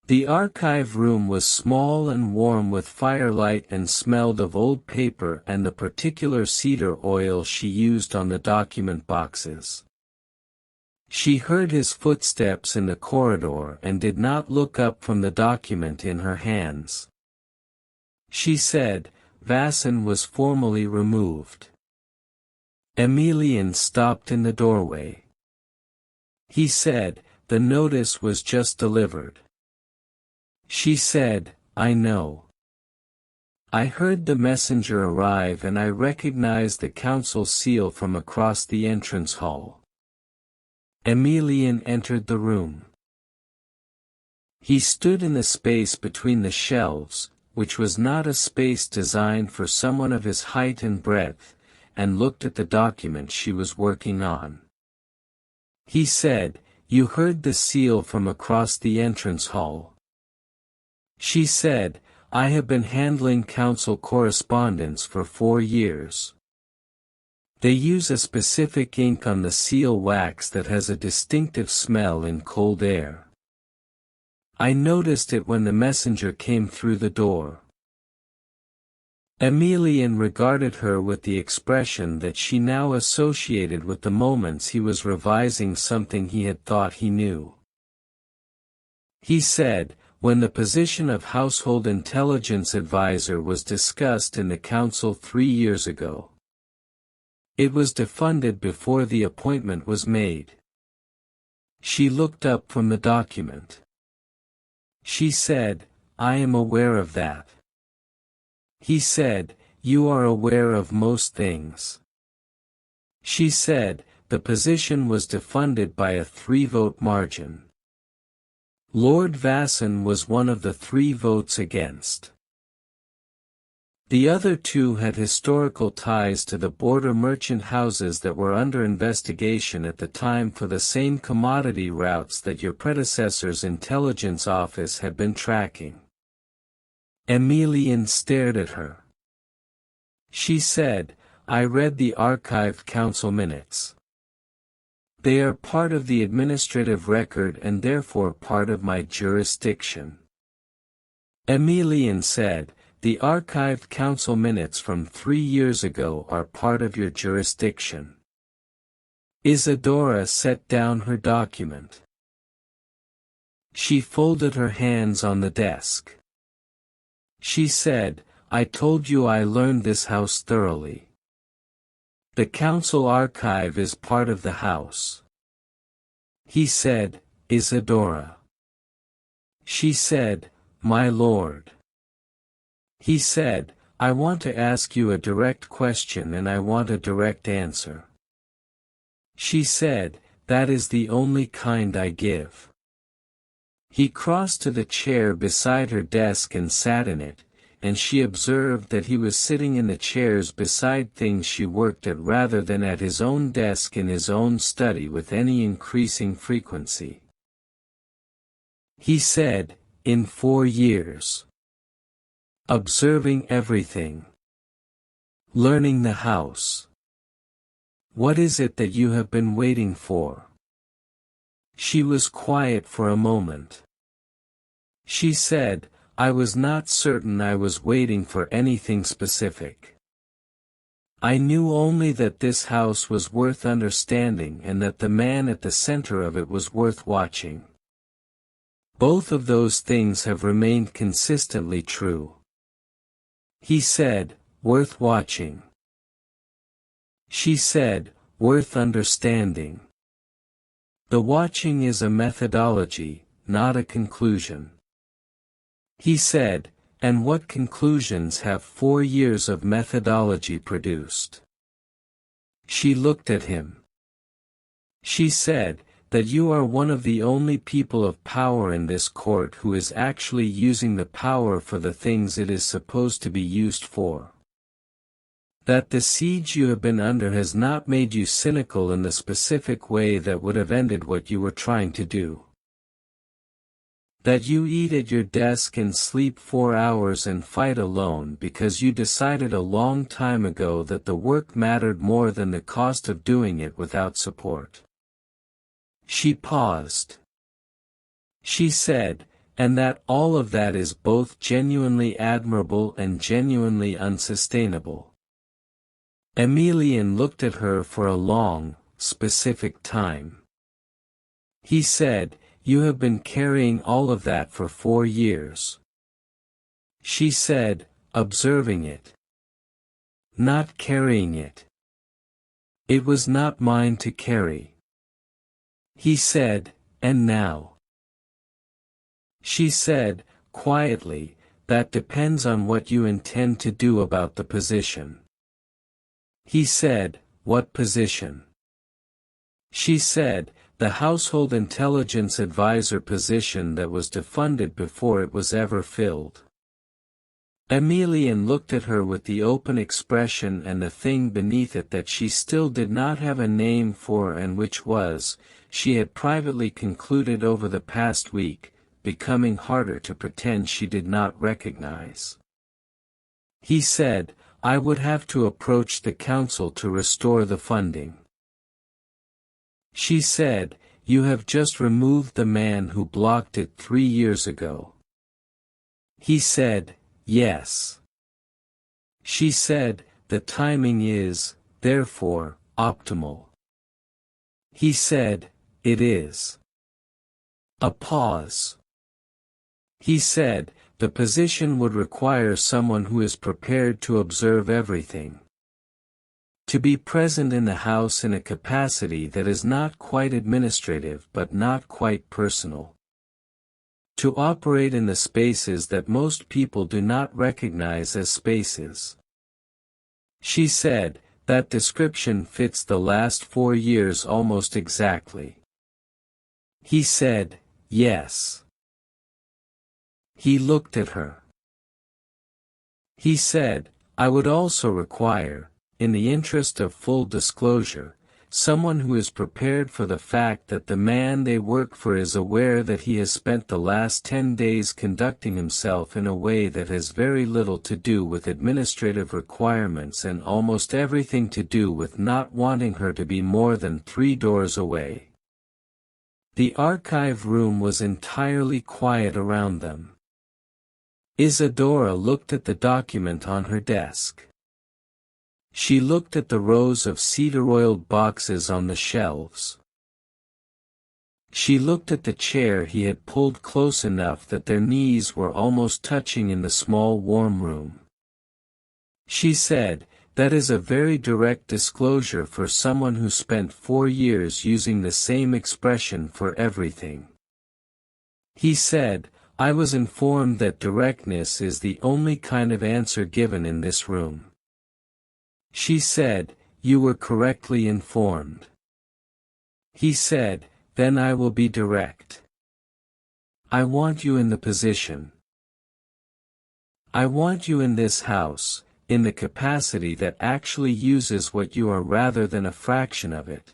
The archive room was small and warm with firelight and smelled of old paper and the particular cedar oil she used on the document boxes. She heard his footsteps in the corridor and did not look up from the document in her hands. She said, "Vasan was formally removed." Emelian stopped in the doorway. He said, "The notice was just delivered." She said, "I know. I heard the messenger arrive and I recognized the council seal from across the entrance hall." Emelian entered the room. He stood in the space between the shelves, which was not a space designed for someone of his height and breadth, and looked at the document she was working on. He said, "You heard the seal from across the entrance hall." She said, "I have been handling council correspondence for 4 years. They use a specific ink on the seal wax that has a distinctive smell in cold air. I noticed it when the messenger came through the door." Emelian regarded her with the expression that she now associated with the moments he was revising something he had thought he knew. He said, when the position of Household Intelligence Advisor was discussed in the Council 3 years ago. It was defunded before the appointment was made. She looked up from the document. She said, I am aware of that. He said, you are aware of most things. She said, the position was defunded by a 3-vote margin. Lord Vasson was one of the 3 votes against. The other 2 had historical ties to the border merchant houses that were under investigation at the time for the same commodity routes that your predecessor's intelligence office had been tracking. Emelian stared at her. She said, I read the archived council minutes. They are part of the administrative record and therefore part of my jurisdiction. Emelian said, the archived council minutes from 3 years ago are part of your jurisdiction. Isadora set down her document. She folded her hands on the desk. She said, I told you I learned this house thoroughly. The council archive is part of the house. He said, Isadora. She said, my lord. He said, I want to ask you a direct question and I want a direct answer. She said, that is the only kind I give. He crossed to the chair beside her desk and sat in it, and she observed that he was sitting in the chairs beside things she worked at rather than at his own desk in his own study with any increasing frequency. He said, in 4 years. Observing everything. Learning the house. What is it that you have been waiting for? She was quiet for a moment. She said, I was not certain I was waiting for anything specific. I knew only that this house was worth understanding and that the man at the center of it was worth watching. Both of those things have remained consistently true. He said, worth watching. She said, worth understanding. The watching is a methodology, not a conclusion. He said, and what conclusions have 4 years of methodology produced? She looked at him. She said, that you are one of the only people of power in this court who is actually using the power for the things it is supposed to be used for. That the siege you have been under has not made you cynical in the specific way that would have ended what you were trying to do. That you eat at your desk and sleep 4 hours and fight alone because you decided a long time ago that the work mattered more than the cost of doing it without support. She paused. She said, and that all of that is both genuinely admirable and genuinely unsustainable. Emelian looked at her for a long, specific time. He said, you have been carrying all of that for 4 years. She said, observing it. Not carrying it. It was not mine to carry. He said, and now? She said, quietly, that depends on what you intend to do about the position. He said, what position? She said, the Household Intelligence Advisor position that was defunded before it was ever filled. Emelian looked at her with the open expression and the thing beneath it that she still did not have a name for and which was, she had privately concluded over the past week, becoming harder to pretend she did not recognize. He said, I would have to approach the council to restore the funding. She said, you have just removed the man who blocked it 3 years ago. He said, yes. She said, the timing is, therefore, optimal. He said, it is. A pause. He said, the position would require someone who is prepared to observe everything. To be present in the house in a capacity that is not quite administrative but not quite personal. To operate in the spaces that most people do not recognize as spaces. She said, that description fits the last 4 years almost exactly. He said, yes. He looked at her. He said, I would also require, in the interest of full disclosure, someone who is prepared for the fact that the man they work for is aware that he has spent the last 10 days conducting himself in a way that has very little to do with administrative requirements and almost everything to do with not wanting her to be more than 3 doors away. The archive room was entirely quiet around them. Isadora looked at the document on her desk. She looked at the rows of cedar-oiled boxes on the shelves. She looked at the chair he had pulled close enough that their knees were almost touching in the small warm room. She said, that is a very direct disclosure for someone who spent 4 years using the same expression for everything. He said, I was informed that directness is the only kind of answer given in this room. She said, you were correctly informed. He said, then I will be direct. I want you in the position. I want you in this house, in the capacity that actually uses what you are rather than a fraction of it.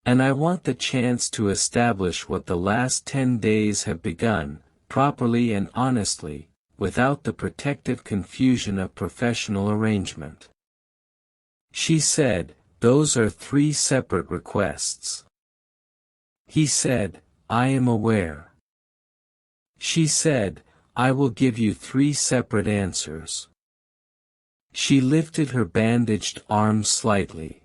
And I want the chance to establish what the last 10 days have begun, properly and honestly, without the protective confusion of professional arrangement. She said, those are 3 separate requests. He said, I am aware. She said, I will give you 3 separate answers. She lifted her bandaged arm slightly.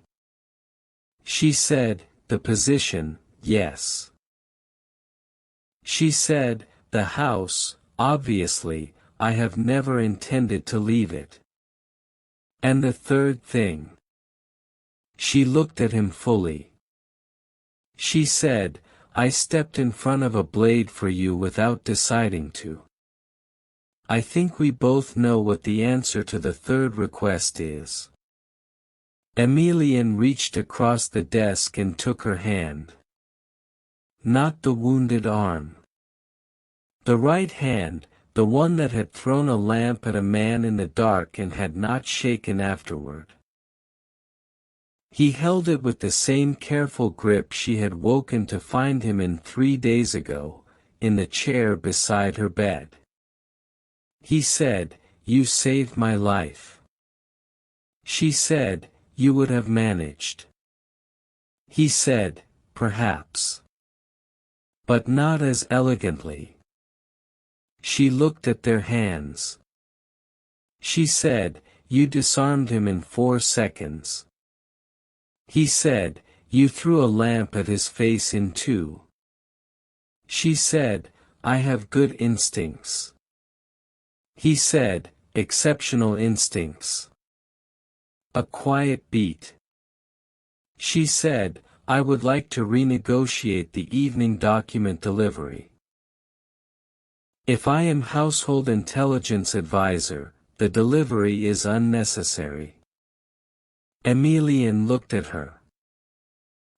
She said, the position, yes. She said, the house, obviously, I have never intended to leave it. And the third thing. She looked at him fully. She said, I stepped in front of a blade for you without deciding to. I think we both know what the answer to the third request is. Emilian reached across the desk and took her hand. Not the wounded arm. The right hand, the one that had thrown a lamp at a man in the dark and had not shaken afterward. He held it with the same careful grip she had woken to find him in 3 days ago, in the chair beside her bed. He said, you saved my life. She said, you would have managed. He said, perhaps. But not as elegantly. She looked at their hands. She said, you disarmed him in 4 seconds. He said, you threw a lamp at his face in 2. She said, I have good instincts. He said, exceptional instincts. A quiet beat. She said, I would like to renegotiate the evening document delivery. If I am household intelligence advisor, the delivery is unnecessary. Emilian looked at her.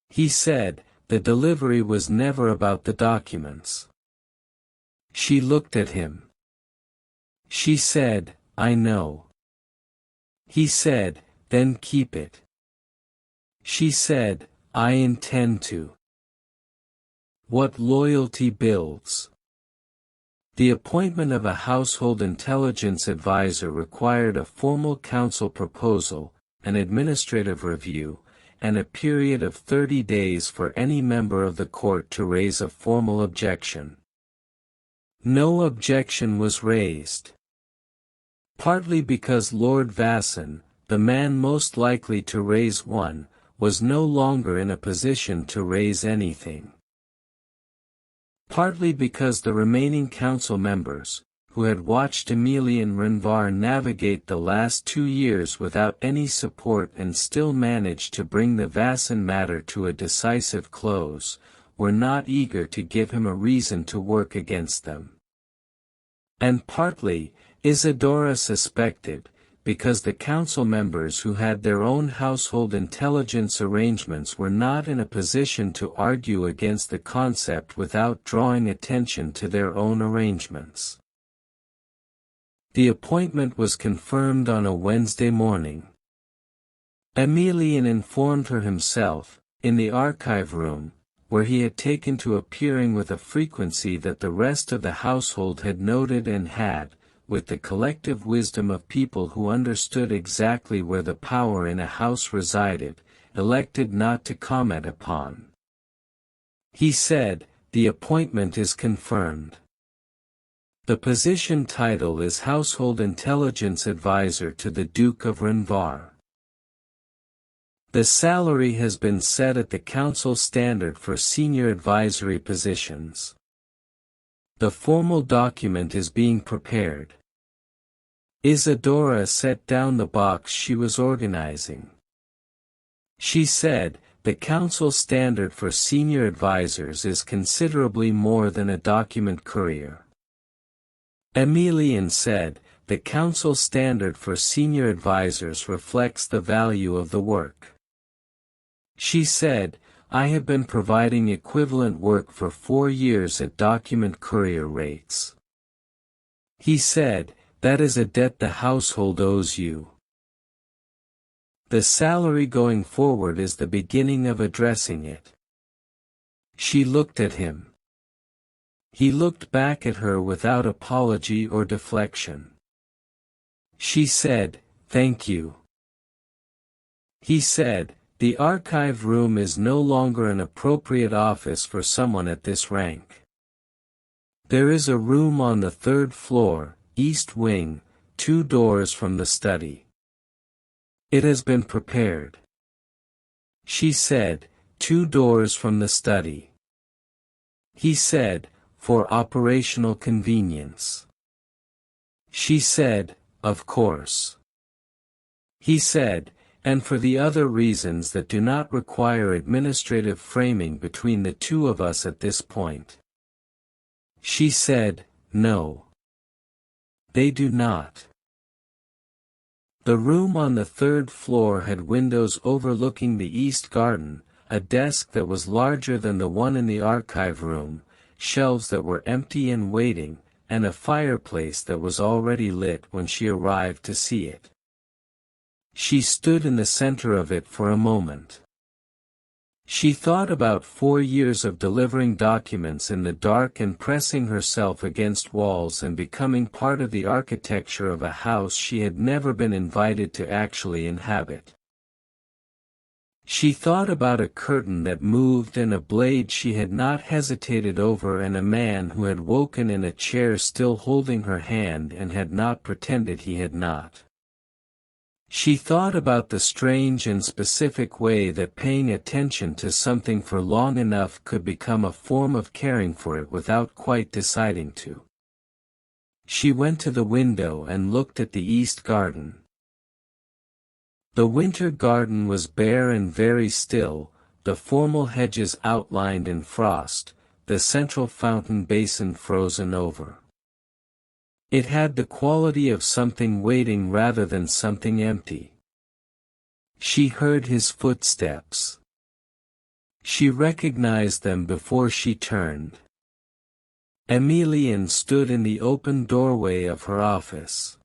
He said, the delivery was never about the documents. She looked at him. She said, I know. He said, then keep it. She said, I intend to. What loyalty builds. The appointment of a household intelligence advisor required a formal council proposal, an administrative review, and a period of 30 days for any member of the court to raise a formal objection. No objection was raised. Partly because Lord Vasson, the man most likely to raise one, was no longer in a position to raise anything. Partly because the remaining council members, who had watched Emilian Renvar navigate the last 2 years without any support and still managed to bring the Vasson matter to a decisive close, were not eager to give him a reason to work against them. And partly, Isadora suspected, because the council members who had their own household intelligence arrangements were not in a position to argue against the concept without drawing attention to their own arrangements. The appointment was confirmed on a Wednesday morning. Emilian informed her himself, in the archive room, where he had taken to appearing with a frequency that the rest of the household had noted and had, with the collective wisdom of people who understood exactly where the power in a house resided, elected not to comment upon. He said, "The appointment is confirmed. The position title is Household Intelligence Advisor to the Duke of Renvar. The salary has been set at the council standard for senior advisory positions. The formal document is being prepared." Isadora set down the box she was organizing. She said, "The council standard for senior advisors is considerably more than a document courier." Emilian said, "The council standard for senior advisors reflects the value of the work." She said, "I have been providing equivalent work for 4 years at document courier rates." He said, "That is a debt the household owes you. The salary going forward is the beginning of addressing it." She looked at him. He looked back at her without apology or deflection. She said, "Thank you." He said, "The archive room is no longer an appropriate office for someone at this rank. There is a room on the 3rd floor, East Wing, 2 doors from the study. It has been prepared." She said, 2 doors from the study." He said, "For operational convenience." She said, "Of course." He said, "And for the other reasons that do not require administrative framing between the two of us at this point." She said, "No. They do not." The room on the 3rd floor had windows overlooking the east garden, a desk that was larger than the one in the archive room, shelves that were empty and waiting, and a fireplace that was already lit when she arrived to see it. She stood in the center of it for a moment. She thought about 4 years of delivering documents in the dark and pressing herself against walls and becoming part of the architecture of a house she had never been invited to actually inhabit. She thought about a curtain that moved and a blade she had not hesitated over and a man who had woken in a chair still holding her hand and had not pretended he had not. She thought about the strange and specific way that paying attention to something for long enough could become a form of caring for it without quite deciding to. She went to the window and looked at the east garden. The winter garden was bare and very still, the formal hedges outlined in frost, the central fountain basin frozen over. It had the quality of something waiting rather than something empty. She heard his footsteps. She recognized them before she turned. Emilian stood in the open doorway of her office.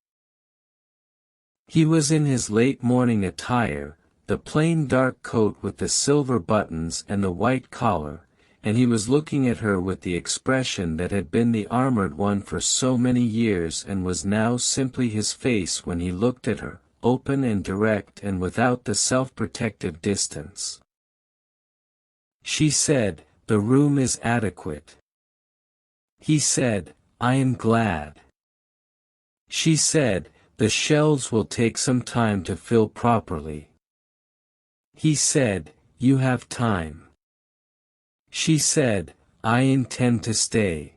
He was in his late morning attire, the plain dark coat with the silver buttons and the white collar, and he was looking at her with the expression that had been the armored one for so many years and was now simply his face when he looked at her, open and direct and without the self-protective distance. She said, "The room is adequate." He said, "I am glad." She said, The shelves will take some time to fill properly. He said, "You have time." She said, "I intend to stay."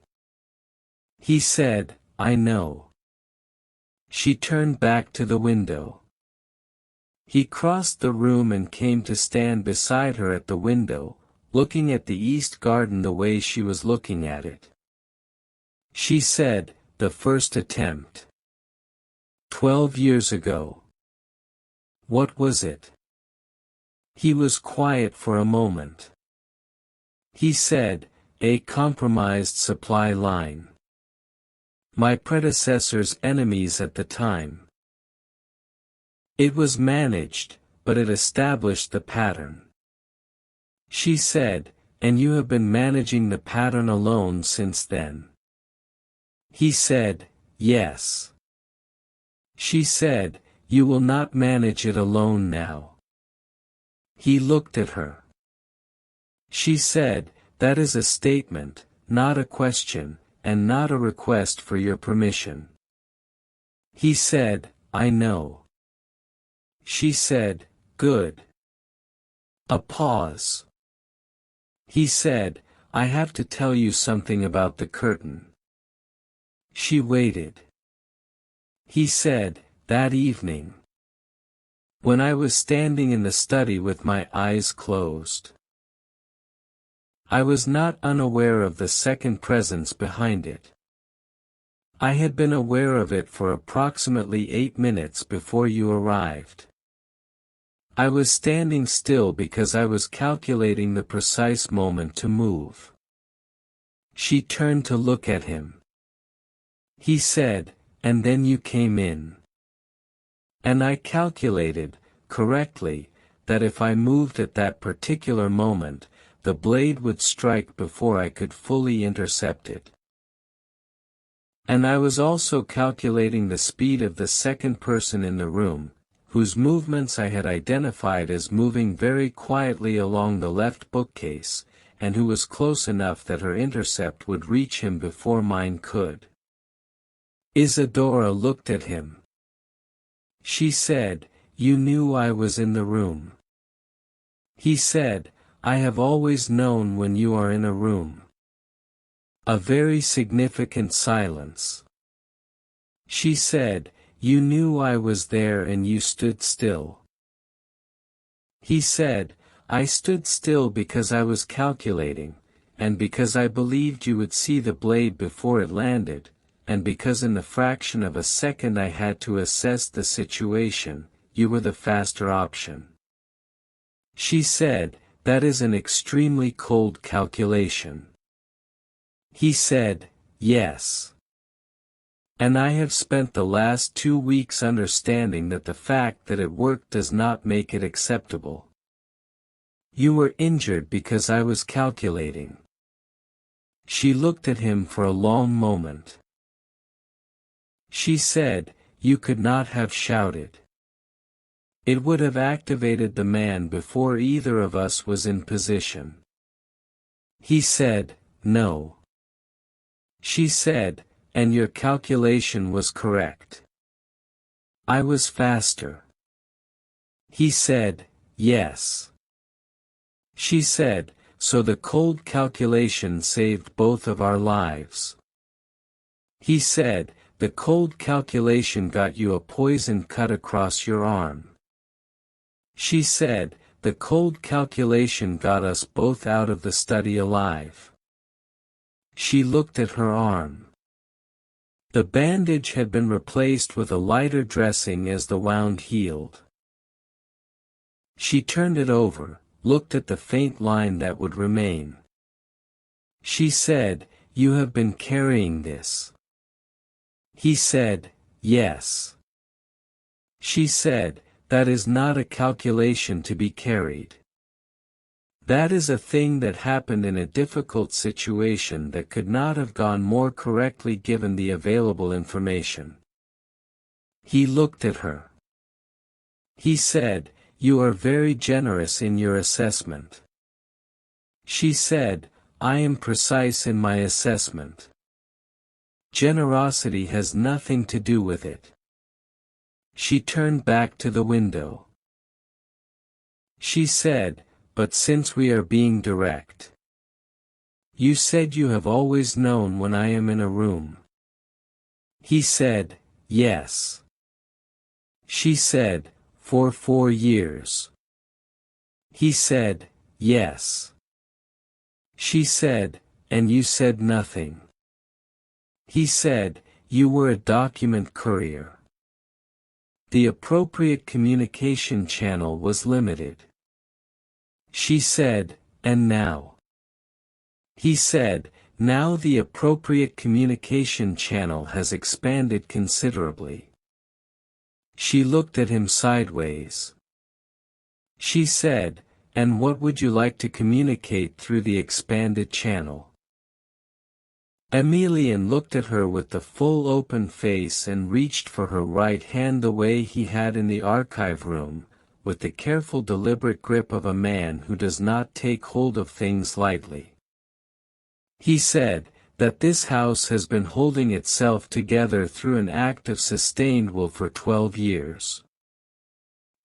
He said, "I know." She turned back to the window. He crossed the room and came to stand beside her at the window, looking at the east garden the way she was looking at it. She said, "The first attempt. 12 years ago. What was it?" He was quiet for a moment. He said, "A compromised supply line. My predecessor's enemies at the time. It was managed, but it established the pattern." She said, "And you have been managing the pattern alone since then?" He said, "Yes." She said, "You will not manage it alone now." He looked at her. She said, "That is a statement, not a question, and not a request for your permission." He said, "I know." She said, "Good." A pause. He said, "I have to tell you something about the curtain." She waited. He said, "That evening, when I was standing in the study with my eyes closed, I was not unaware of the second presence behind it. I had been aware of it for approximately 8 minutes before you arrived. I was standing still because I was calculating the precise moment to move." She turned to look at him. He said, "And then you came in. And I calculated, correctly, that if I moved at that particular moment, the blade would strike before I could fully intercept it. And I was also calculating the speed of the second person in the room, whose movements I had identified as moving very quietly along the left bookcase, and who was close enough that her intercept would reach him before mine could." Isadora looked at him. She said, "You knew I was in the room." He said, "I have always known when you are in a room." A very significant silence. She said, "You knew I was there and you stood still." He said, "I stood still because I was calculating, and because I believed you would see the blade before it landed, and because in the fraction of a second I had to assess the situation, you were the faster option." She said, "That is an extremely cold calculation." He said, "Yes. And I have spent the last 2 weeks understanding that the fact that it worked does not make it acceptable. You were injured because I was calculating." She looked at him for a long moment. She said, "You could not have shouted. It would have activated the man before either of us was in position." He said, "No." She said, "And your calculation was correct. I was faster." He said, "Yes." She said, "So the cold calculation saved both of our lives." He said, "The cold calculation got you a poison cut across your arm." She said, "The cold calculation got us both out of the study alive." She looked at her arm. The bandage had been replaced with a lighter dressing as the wound healed. She turned it over, looked at the faint line that would remain. She said, "You have been carrying this." He said, "Yes." She said, "That is not a calculation to be carried. That is a thing that happened in a difficult situation that could not have gone more correctly given the available information." He looked at her. He said, "You are very generous in your assessment." She said, "I am precise in my assessment. Generosity has nothing to do with it." She turned back to the window. She said, "But since we are being direct. You said you have always known when I am in a room." He said, "Yes." She said, "For 4 years." He said, "Yes." She said, "And you said nothing." He said, "You were a document courier." The appropriate communication channel was limited. She said, "And now?" He said, "Now the appropriate communication channel has expanded considerably." She looked at him sideways. She said, "And what would you like to communicate through the expanded channel?" Emelian looked at her with the full open face and reached for her right hand the way he had in the archive room, with the careful deliberate grip of a man who does not take hold of things lightly. He said, that this house has been holding itself together through an act of sustained will for 12 years.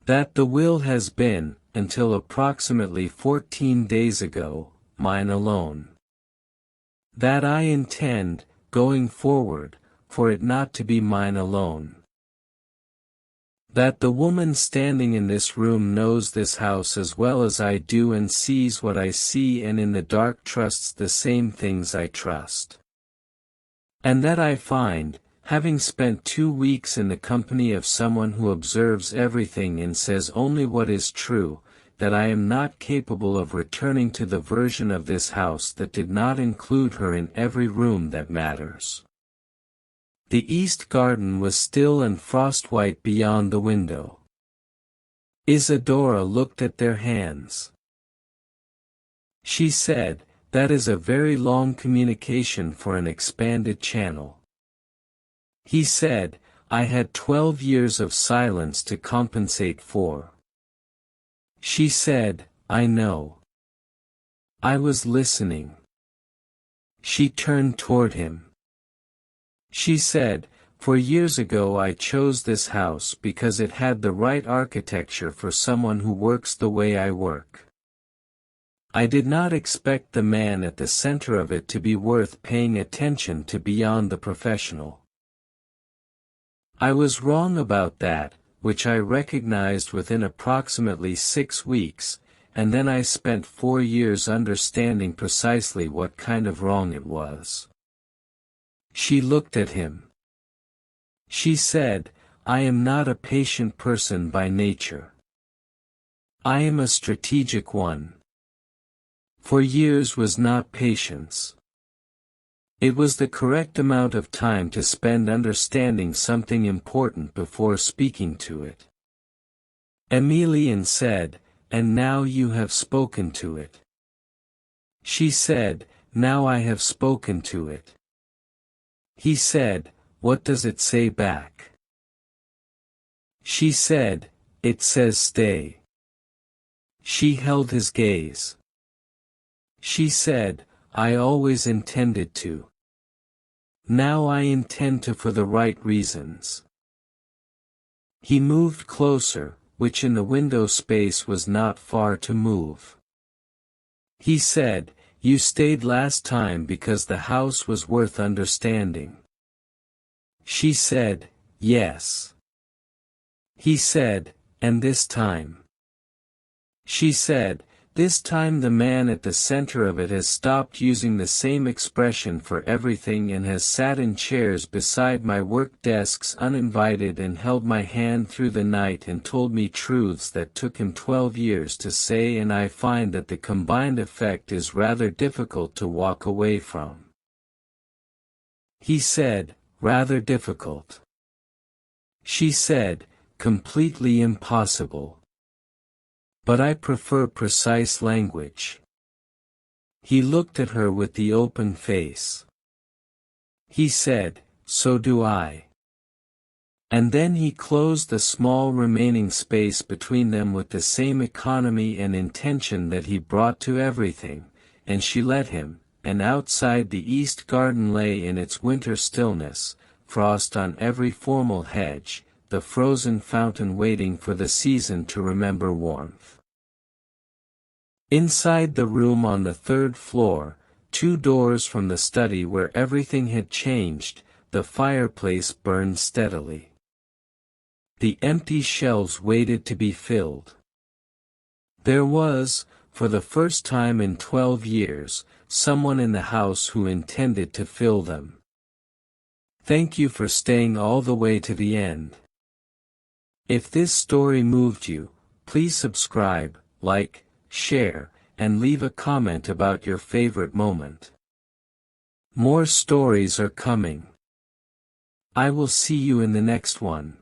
That the will has been, until approximately 14 days ago, mine alone. That I intend, going forward, for it not to be mine alone. That the woman standing in this room knows this house as well as I do and sees what I see and in the dark trusts the same things I trust. And that I find, having spent 2 weeks in the company of someone who observes everything and says only what is true, that I am not capable of returning to the version of this house that did not include her in every room that matters. The east garden was still and frost-white beyond the window. Isadora looked at their hands. She said, "That is a very long communication for an expanded channel." He said, "I had 12 years of silence to compensate for." She said, "I know. I was listening." She turned toward him. She said, "For years ago I chose this house because it had the right architecture for someone who works the way I work. I did not expect the man at the center of it to be worth paying attention to beyond the professional. I was wrong about that, which I recognized within approximately 6 weeks, and then I spent 4 years understanding precisely what kind of wrong it was." She looked at him. She said, "I am not a patient person by nature. I am a strategic one." For years was not patience. It was the correct amount of time to spend understanding something important before speaking to it. Emelian said, "And now you have spoken to it." She said, "Now I have spoken to it." He said, "What does it say back?" She said, "It says stay." She held his gaze. She said, "I always intended to. Now I intend to for the right reasons." He moved closer, which in the window space was not far to move. He said, "You stayed last time because the house was worth understanding." She said, "Yes." He said, "And this time?" She said, "This time the man at the center of it has stopped using the same expression for everything and has sat in chairs beside my work desks uninvited and held my hand through the night and told me truths that took him 12 years to say, and I find that the combined effect is rather difficult to walk away from." He said, "Rather difficult." She said, "Completely impossible. But I prefer precise language." He looked at her with the open face. He said, "So do I." And then he closed the small remaining space between them with the same economy and intention that he brought to everything, and she let him, and outside the east garden lay in its winter stillness, frost on every formal hedge, the frozen fountain waiting for the season to remember warmth. Inside the room on the third floor, 2 doors from the study where everything had changed, the fireplace burned steadily. The empty shelves waited to be filled. There was, for the first time in 12 years, someone in the house who intended to fill them. Thank you for staying all the way to the end. If this story moved you, please subscribe, like, share, and leave a comment about your favorite moment. More stories are coming. I will see you in the next one.